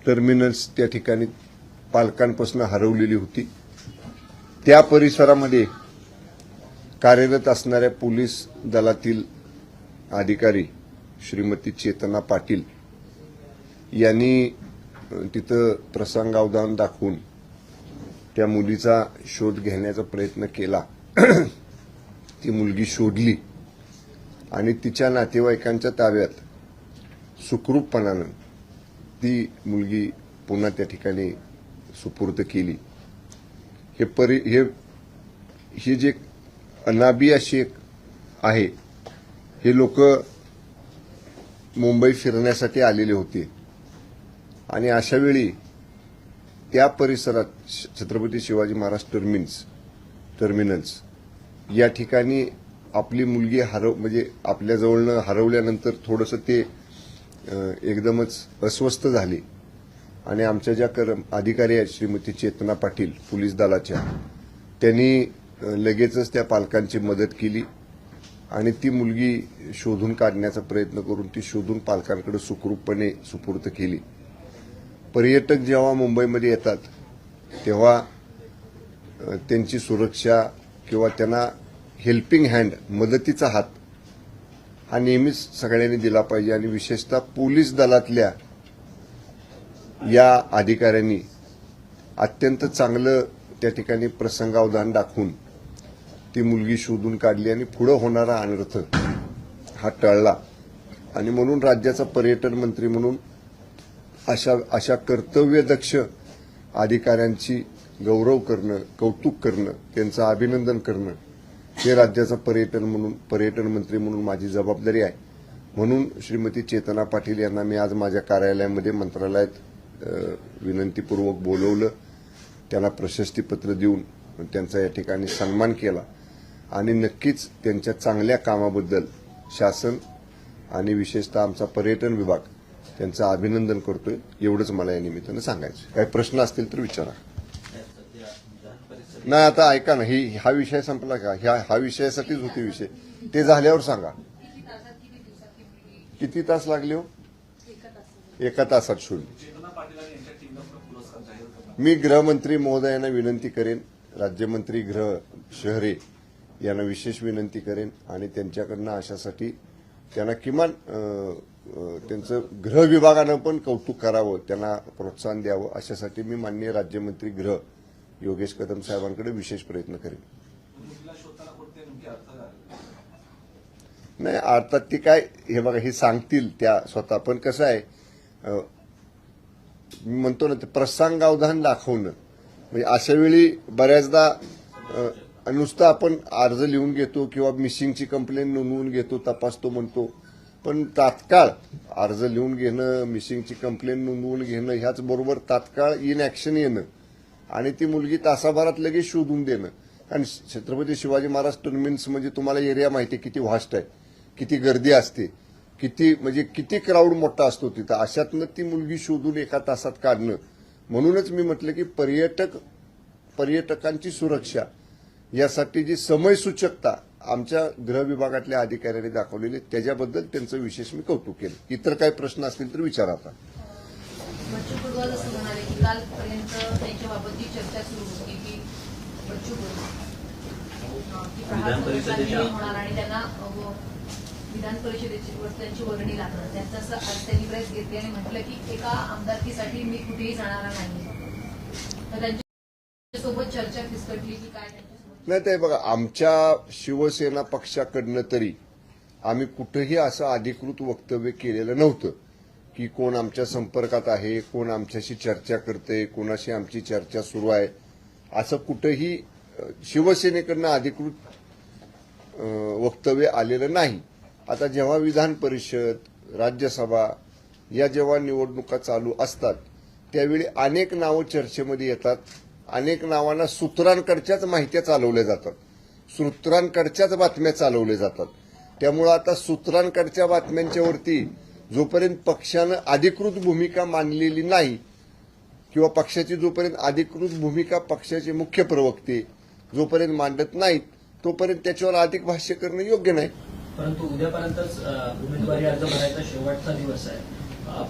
Terminals त्या ठिकाणी पालकांपासून हरवलेली होती। त्या परिसरामध्ये कार्यरत असणाऱ्या पोलीस दलातील अधिकारी श्रीमती चेतना पाटील यांनी तिथं प्रसंगावधान दाखवून त्या मुलीचा शोध घेण्याचा प्रयत्न केला। ती मुलगी शोधली आणि तिच्या नातेवाईकांच्या ताब्यात सुखरूपपणानं ती मुलगी पुन्हा त्या ठिकाणी सुपूर्द केली। हे जे अनाबिया शेख आहे हे लोक मुंबई फिरण्यासाठी आलेले होते आणि अशा वेळी त्या परिसरात छत्रपती शिवाजी महाराज टर्मिनल्स या ठिकाणी आपली मुलगी म्हणजे आपल्या जवळनं हरवल्यानंतर थोडंसं ते एकदमच अस्वस्थ झाले आणि आमच्या ज्या अधिकारी आहेत श्रीमती चेतना पाटील पोलीस दलाच्या त्यांनी लगेचच त्या पालकांची मदत केली आणि ती मुलगी शोधून काढण्याचा प्रयत्न करून ती शोधून पालकांकडे सुखरूपपणे सुपूर्द केली। पर्यटक जेव्हा मुंबईमध्ये येतात तेव्हा त्यांची सुरक्षा किंवा त्यांना हेल्पिंग हँड मदतीचा हात हा नेहमीच सगळ्यांनी दिला पाहिजे आणि विशेषतः पोलीस दलातल्या या अधिकाऱ्यांनी अत्यंत चांगलं त्या ठिकाणी प्रसंगावधान दाखवून ती मुलगी शोधून काढली आणि पुढे होणारा अनर्थ हा टळला। आणि म्हणून राज्याचा पर्यटन मंत्री म्हणून अशा कर्तव्यदक्ष अधिकाऱ्यांची गौरव करणं, कौतुक करणं, त्यांचं अभिनंदन करणं हे राज्याचा पर्यटन मंत्री म्हणून माझी जबाबदारी आहे। म्हणून श्रीमती चेतना पाटील यांना मी आज माझ्या कार्यालयामध्ये मंत्रालयात विनंतीपूर्वक बोलवलं, त्यांना प्रशस्तीपत्र देऊन त्यांचा या ठिकाणी सन्मान केला आणि नक्कीच त्यांच्या चांगल्या कामाबद्दल शासन आणि विशेषतः आमचा पर्यटन विभाग त्यांचं अभिनंदन करतोय। एवढंच मला या निमित्तानं सांगायचं। काही प्रश्न असतील तर विचारा। नाही आता ऐका ना, हा विषय संपला का? हा विषयासाठीच होती विषय, ते झाल्यावर सांगा। किती तास लागले हो? 1 तासात शोधली। मी गृहमंत्री महोदयांना विनंती करेन, राज्यमंत्री गृह शहरे यांना विशेष विनंती करेन आणि त्यांच्याकडनं अशासाठी त्यांना किमान त्यांचं गृह विभागानं पण कौतुक करावं, त्यांना प्रोत्साहन द्यावं, अशासाठी मी माननीय राज्यमंत्री गृह योगेश कदम साहेबांकडे विशेष प्रयत्न करेन। नाही अर्थात ती काय हे बघा हे सांगतील त्या स्वतः, पण कसं आहे मी म्हणतो ना ते प्रसंगावधान दाखवणं म्हणजे अशा वेळी बऱ्याचदा नुसतं आपण अर्ज लिहून घेतो किंवा मिसिंगची कंप्लेंट नोंदवून घेतो, तपासतो म्हणतो, पण तात्काळ अर्ज लिहून घेणं, मिसिंगची कंप्लेंट नोंदवून घेणं ह्याच बरोबर तात्काळ इन ऍक्शन येणं आणि ती मुलगी तासाभरात लगेच शोधून देणं। आणि छत्रपती शिवाजी महाराज टर्मिनस म्हणजे तुम्हाला एरिया माहिती आहे किती व्हास्ट आहे, किती गर्दी असते, किती क्राऊड मोठा असतो तिथं, अशातनं ती मुलगी शोधून 1 तासात काढणं। म्हणूनच मी म्हटलं की पर्यटकांची सुरक्षा यासाठी जी समयसूचकता आमच्या गृह विभागातल्या अधिकाऱ्यांनी दाखवलेली त्याच्याबद्दल त्यांचं विशेष मी कौतुक केलं। इतर काही प्रश्न असतील तर विचारा आता। बच्चू कडू असं म्हणाले की कालपर्यंत त्यांच्याबाबत जी चर्चा सुरू होती की बच्चू कडू होणार आणि त्यांना विधान परिषदेची त्यांची वर्गणी लागणार, त्यांचं असं आज त्यांनी प्रेस घेतली आणि म्हटलं की एका आमदारकीसाठी मी कुठेही जाणार नाही, तर त्यांच्यासोबत चर्चा फिसकटली की काय? नाही ते बघा, आमच्या शिवसेना पक्षाकडनं तरी आम्ही कुठेही असं अधिकृत वक्तव्य केलेलं नव्हतं की कोण आमच्या संपर्कात आहे, कोण आमच्याशी चर्चा करते, कोणाशी आमची चर्चा सुरू आहे, असं कुठेही शिवसेनेकडनं अधिकृत वक्तव्य आलेलं नाही। आता जेव्हा विधान परिषद, राज्यसभा या जेव्हा निवडणुका चालू असतात त्यावेळी अनेक नावं चर्चेमध्ये येतात, अनेक नावांना सूत्रांकडच्याच माहित्या चालवल्या जातात, सूत्रांकडच्याच बातम्या चालवल्या जातात। त्यामुळे आता सूत्रांकडच्या बातम्यांच्यावरती जोपर्यंत पक्षानं अधिकृत भूमिका मांडलेली नाही किंवा पक्षाची जोपर्यंत अधिकृत भूमिका पक्षाचे मुख्य प्रवक्ते जोपर्यंत मांडत नाहीत तोपर्यंत त्याच्यावर अधिक भाष्य करणं योग्य नाही। परंतु उद्यापर्यंतच उमेदवारी अर्ज भरायचा शेवटचा दिवस आहे,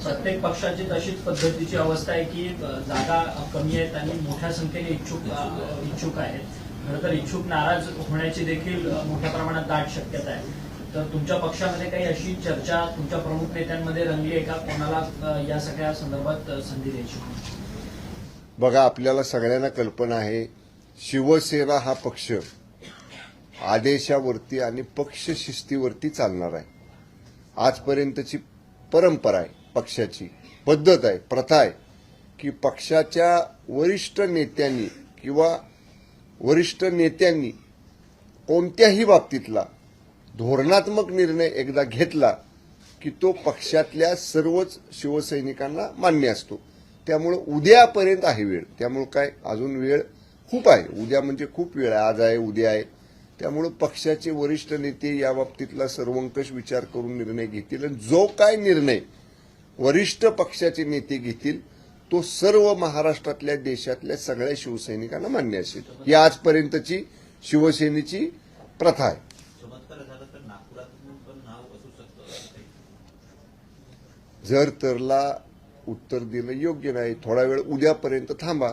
प्रत्येक पक्षाची तशीच पद्धतीची अवस्था आहे की जागा कमी आहेत आणि मोठ्या संख्येने इच्छुक आहेत. खरं तर इच्छुक नाराज होण्याची देखील मोठ्या प्रमाणात दाट शक्यता आहे. तर तुमच्या पक्षामध्ये काही अशी चर्चा तुमच्या प्रमुख नेत्यांमध्ये रंगली आहे का, कोणाला या सगळ्या संदर्भात संधी द्यायची? बघा, आपल्याला सगळ्यांना कल्पना आहे, शिवसेना हा पक्ष आदेशावरती आणि पक्ष शिस्तीवरती चालणार आहे. आजपर्यंतची परंपरा आहे, पक्षाची पद्धत आहे, प्रथा आहे की पक्षाच्या वरिष्ठ नेत्यांनी किंवा वरिष्ठ नेत्यांनी कोणत्याही बाबतीतला धोरणात्मक निर्णय एकदा घेतला की तो पक्षातल्या सर्वच शिवसैनिकांना मान्य असतो. त्यामुळे उद्यापर्यंत आहे वेळ. त्यामुळे काय, अजून वेळ खूप आहे. उद्या म्हणजे खूप वेळ आहे. आज आहे, उद्या आहे. त्यामुळे पक्षाचे वरिष्ठ नेते या बाबतीतला सर्वंकष विचार करून निर्णय घेतील आणि जो काय निर्णय वरिष्ठ पक्षाचे नेते घेतील तो सर्व महाराष्ट्रातल्या देशातल्या सगळ्या शिवसैनिकांना मान्य असेल. ही आजपर्यंतची शिवसेनेची प्रथा आहे. जर तरला उत्तर दिलं योग्य नाही, थोडा वेळ उद्यापर्यंत थांबा.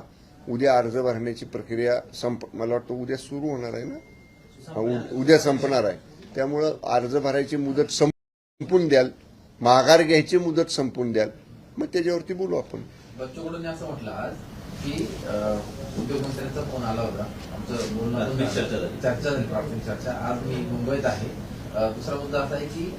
उद्या अर्ज भरण्याची प्रक्रिया मला वाटतं उद्या सुरू होणार आहे ना, उद्या संपणार आहे. त्यामुळं अर्ज भरायची मुदत संपून द्याल, माघार घ्यायची मुदत संपून द्याल, मग त्याच्यावरती बोलू आपण. बच्चू कडूंनी असं म्हटलं आज की उद्योगमंत्र्यांचा फोन आला होता, आमचं बोलणं चर्चा झाली, प्राथमिक चर्चा. आज मी मुंबईत आहे. दुसरा मुद्दा असा आहे की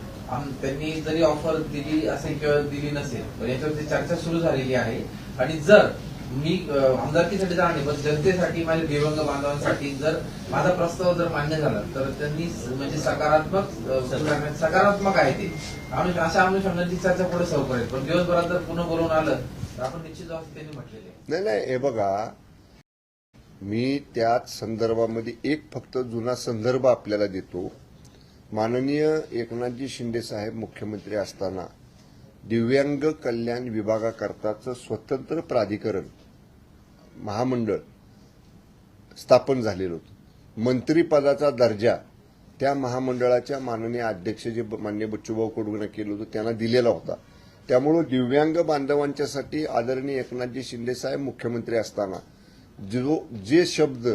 त्यांनी जरी ऑफर दिली असेल किंवा दिली नसेल पण याच्यावरती चर्चा सुरू झालेली आहे. आणि जर मी आमदारकीसाठी जाणार नाही पण जनतेसाठी, माझ्या दिवंग बांधवांसाठी जर माझा प्रस्ताव जर मान्य झाला तर त्यांनी म्हणजे सकारात्मक आहे ते. अशा अनुषंगाची चर्चा पुढे सुरू करेल. पण दिवसभरात जर पुन्हा बोलवून आलं तर आपण निश्चित जाऊ असं त्यांनी म्हटलेले. नाही, हे बघा, मी त्याच संदर्भामध्ये एक फक्त जुना संदर्भ आपल्याला देतो. माननीय एकनाथजी शिंदे साहेब मुख्यमंत्री असताना दिव्यांग कल्याण विभागाकरताचं स्वतंत्र प्राधिकरण महामंडळ स्थापन झालेलं होतं. मंत्रिपदाचा दर्जा त्या महामंडळाच्या माननीय अध्यक्ष जे माननीय बच्चूभाऊ कडूंना केलं होतं त्यांना दिलेला होता. त्यामुळं दिव्यांग बांधवांच्यासाठी आदरणीय एकनाथजी शिंदे साहेब मुख्यमंत्री असताना जे शब्द,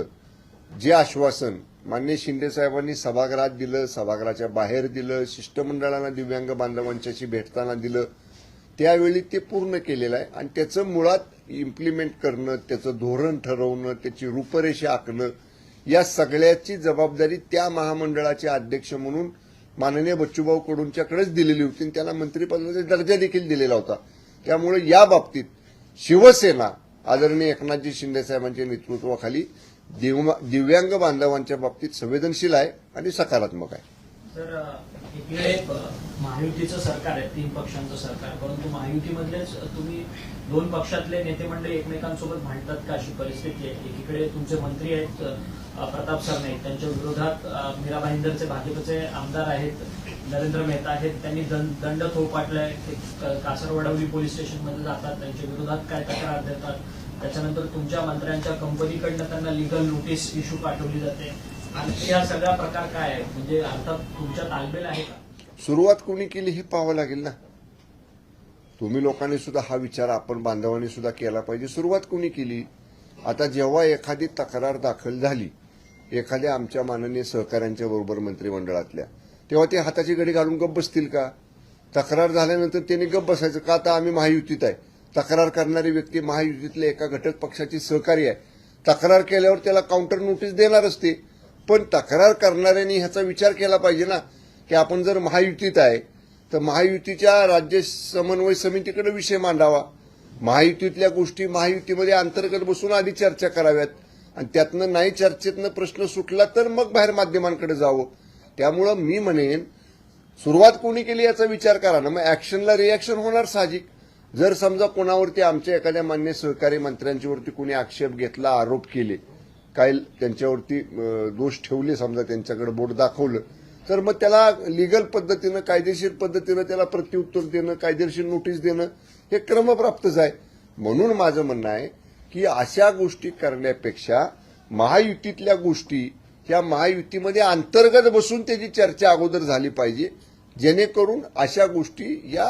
जे आश्वासन माननीय शिंदे साहेबांनी सभागृहात दिलं, सभागृहाच्या बाहेर दिलं, शिष्टमंडळांना दिव्यांग बांधवांच्याशी भेटताना दिलं, त्यावेळी ते पूर्ण केलेलं आहे. आणि त्याचं मुळात इम्प्लिमेंट करणं, त्याचं धोरण ठरवणं, त्याची रूपरेषा आखणं, या सगळ्याची जबाबदारी त्या महामंडळाचे अध्यक्ष म्हणून माननीय बच्चूभाऊ कडूंच्याकडेच दिलेली होती आणि त्यांना मंत्रिपदाचा दर्जा देखील दिलेला होता. त्यामुळे या बाबतीत शिवसेना आदरणीय एकनाथजी शिंदे साहेबांच्या नेतृत्वाखाली दिव्यांग बांधवांच्या बाबतीत संवेदनशील आहे आणि सकारात्मक आहे. तर इकडे महायुतीचं सरकार आहे, 3 पक्षांचं सरकार, परंतु महायुतीमधलेच तुम्ही 2 पक्षातले नेते मंडळी एकमेकांसोबत भांडतात का, अशी परिस्थिती आहे. एकीकडे तुमचे मंत्री आहेत प्रताप सरनाईक, त्यांच्या विरोधात मीरा भाईंदरचे भाजपचे आमदार आहेत नरेंद्र मेहता आहेत, त्यांनी दंड थोपाटलाय. कासरवडवली पोलीस स्टेशनमध्ये जातात, त्यांच्या विरोधात काय तक्रार देतात. त्याच्यानंतर तुमच्या मंत्र्यांच्या कंपनीकडनं त्यांना लिगल नोटीस इश्यू पाठवली जाते. आणि हा सगळा प्रकार काय आहे, म्हणजे अर्थात तुमच्या तालमेल आहे का? सुरुवात कोणी केली हे पाहावं लागेल ना. तुम्ही लोकांनी सुद्धा हा विचार आपण बांधवांनी सुद्धा केला पाहिजे. सुरुवात कोणी केली? आता जेव्हा एखादी तक्रार दाखल झाली एखाद्या आमच्या माननीय सहकाऱ्यांच्या बरोबर मंत्रिमंडळातल्या, तेव्हा ते हाताची घडी घालून गप्प बसतील का? तक्रार झाल्यानंतर त्यांनी गप्प बसायचं का? आता आम्ही महायुतीत आहे. तक्रार करणारी व्यक्ती महायुतीतल्या एका घटक पक्षाची सहकारी आहे. तक्रार केल्यावर त्याला काउंटर नोटीस देणार असते. पण तक्रार करणाऱ्यांनी ह्याचा विचार केला पाहिजे ना की आपण जर महायुतीत आहे तर महायुतीच्या राज्य समन्वय समितीकडे विषय मांडावा. महायुतीतल्या गोष्टी महायुतीमध्ये अंतर्गत बसून आधी चर्चा कराव्यात आणि त्यातनं नाही चर्चेतनं प्रश्न सुटला तर मग बाहेर माध्यमांकडे जावं. त्यामुळं मी म्हणेन सुरुवात कोणी केली याचा विचार करा ना, मग ऍक्शनला रिॲक्शन होणार साहजिक. जर समजा कोणावरती आमच्या एखाद्या मान्य सहकारी मंत्र्यांच्यावरती कोणी आक्षेप घेतला, आरोप केले, काय त्यांच्यावरती दोष ठेवले, समजा त्यांच्याकडे बोट दाखवलं, तर मग त्याला लिगल पद्धतीनं कायदेशीर पद्धतीनं त्याला प्रत्युत्तर देणं, कायदेशीर नोटीस देणं हे क्रमप्राप्तच आहे. म्हणून माझं म्हणणं आहे की अशा गोष्टी करण्यापेक्षा महायुतीतल्या गोष्टी ह्या महायुतीमध्ये अंतर्गत बसून त्याची चर्चा अगोदर झाली पाहिजे, जेणेकरून अशा गोष्टी या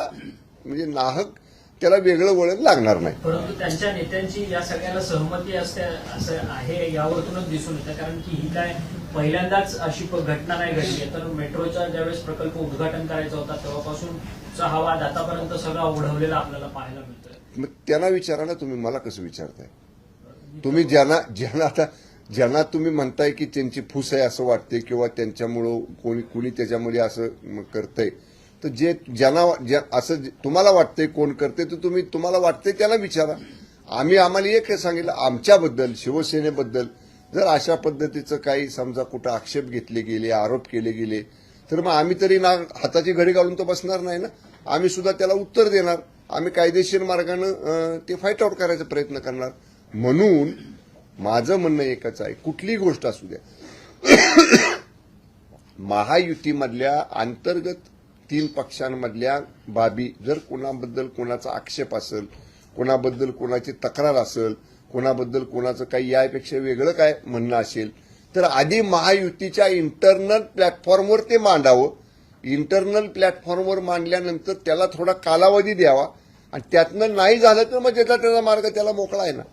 म्हणजे नाहक त्याला वेगळं वळण लागणार नाही. परंतु त्यांच्या नेत्यांची या सगळ्याला सहमती असते असं आहे यावरूनच दिसून येतं, कारण की ही काय पहिल्यांदाच अशी घटना नाही घडली. तर मेट्रोचा ज्यावेळेस प्रकल्प उद्घाटन करायचा होता तेव्हापासूनचा हा वाद आतापर्यंत सगळा ओढवलेला आपल्याला पाहायला मिळतोय. मग त्यांना विचारा ना, तुम्ही मला कसं विचारताय? तुम्ही ज्यांना तुम्ही म्हणताय की त्यांची फूस आहे असं वाटते किंवा त्यांच्यामुळं कुणी त्याच्यामध्ये असं करतंय, तर असं तुम्हाला वाटतंय कोण करते, तर तुम्हाला वाटतंय त्याला विचारा. आम्हाला एक सांगितलं, आमच्याबद्दल शिवसेनेबद्दल जर अशा पद्धतीचं काही समजा कुठं आक्षेप घेतले गेले, आरोप केले गेले, तर मग आम्ही तरी ना हाताची घडी घालून तर बसणार नाही ना. आम्ही सुद्धा त्याला उत्तर देणार. आम्ही कायदेशीर मार्गानं ते फाईट आउट करायचा प्रयत्न करणार. म्हणून माझं म्हणणं एकच आहे, कुठलीही गोष्ट असू द्या, महायुतीमधल्या अंतर्गत 3 पक्षांमधल्या बाबी जर कोणाबद्दल कोणाचा आक्षेप असेल, कोणाबद्दल कोणाची तक्रार असेल, कोणाबद्दल कोणाचं काही यापेक्षा वेगळं काय म्हणणं असेल, तर आधी महायुतीच्या इंटरनल प्लॅटफॉर्मवर ते मांडावं. इंटरनल प्लॅटफॉर्मवर मांडल्यानंतर त्याला थोडा कालावधी द्यावा आणि त्यातनं नाही झालं तर मग त्याचा मार्ग त्याला मोकळा आहे ना.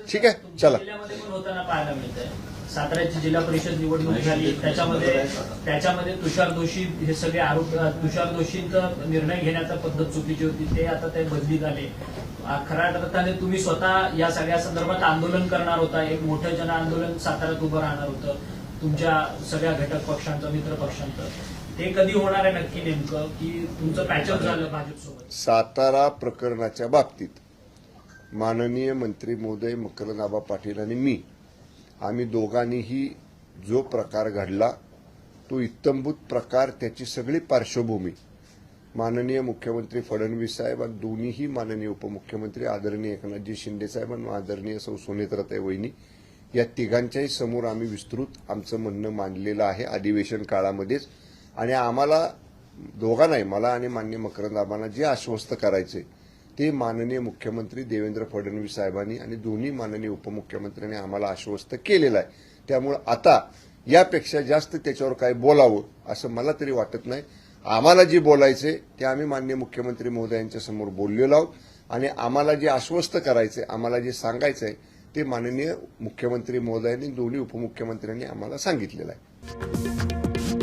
ठीक आहे, चला. जिल्ह्यामध्ये पण होताना पाहायला मिळतंय. साताऱ्याची जिल्हा परिषद निवडणूक झाली, त्याच्यामध्ये तुषार दोषी हे सगळे आरोप, तुषार दोषींचा निर्णय घेण्याचा पद्धत चुकीची होती, ते आता ते बदली झाले. खऱ्या अर्थाने तुम्ही स्वतः या सगळ्या संदर्भात आंदोलन करणार होता, एक मोठं जन आंदोलन साताऱ्यात उभं राहणार होतं तुमच्या सगळ्या घटक पक्षांचं, मित्र पक्षांचं. ते कधी होणार आहे नक्की नेमकं, की तुमचं पॅचअप झालं भाजपसोबत? सातारा प्रकरणाच्या बाबतीत माननीय मंत्री महोदय मकरंद पाटील आणि मी, आम्ही दोघांनीही जो प्रकार घडला तो इत्तंभूत प्रकार, त्याची सगळी पार्श्वभूमी माननीय मुख्यमंत्री फडणवीस साहेब आणि दोन्हीही माननीय उपमुख्यमंत्री आदरणीय एकनाथजी शिंदे साहेब आणि आदरणीय सौ सुनेत्राताई वहिनी, या तिघांच्याही समोर आम्ही विस्तृत आमचं म्हणणं मांडलेलं आहे अधिवेशन काळामध्येच. आणि आम्हाला दोघांनाही, मला आणि माननीय मकरंद आबांना जे आश्वस्त करायचे ते माननीय मुख्यमंत्री देवेंद्र फडणवीस साहेबांनी आणि दोन्ही माननीय उपमुख्यमंत्र्यांनी आम्हाला आश्वस्त केलेलं आहे. त्यामुळे आता यापेक्षा जास्त त्याच्यावर काय बोलावं असं मला तरी वाटत नाही. आम्हाला जे बोलायचे ते आम्ही माननीय मुख्यमंत्री महोदयांच्या समोर बोललेलो आहोत आणि आम्हाला जे आश्वस्त करायचे, आम्हाला जे सांगायचं आहे ते माननीय मुख्यमंत्री महोदयांनी, दोन्ही उपमुख्यमंत्र्यांनी आम्हाला सांगितलेलं आहे.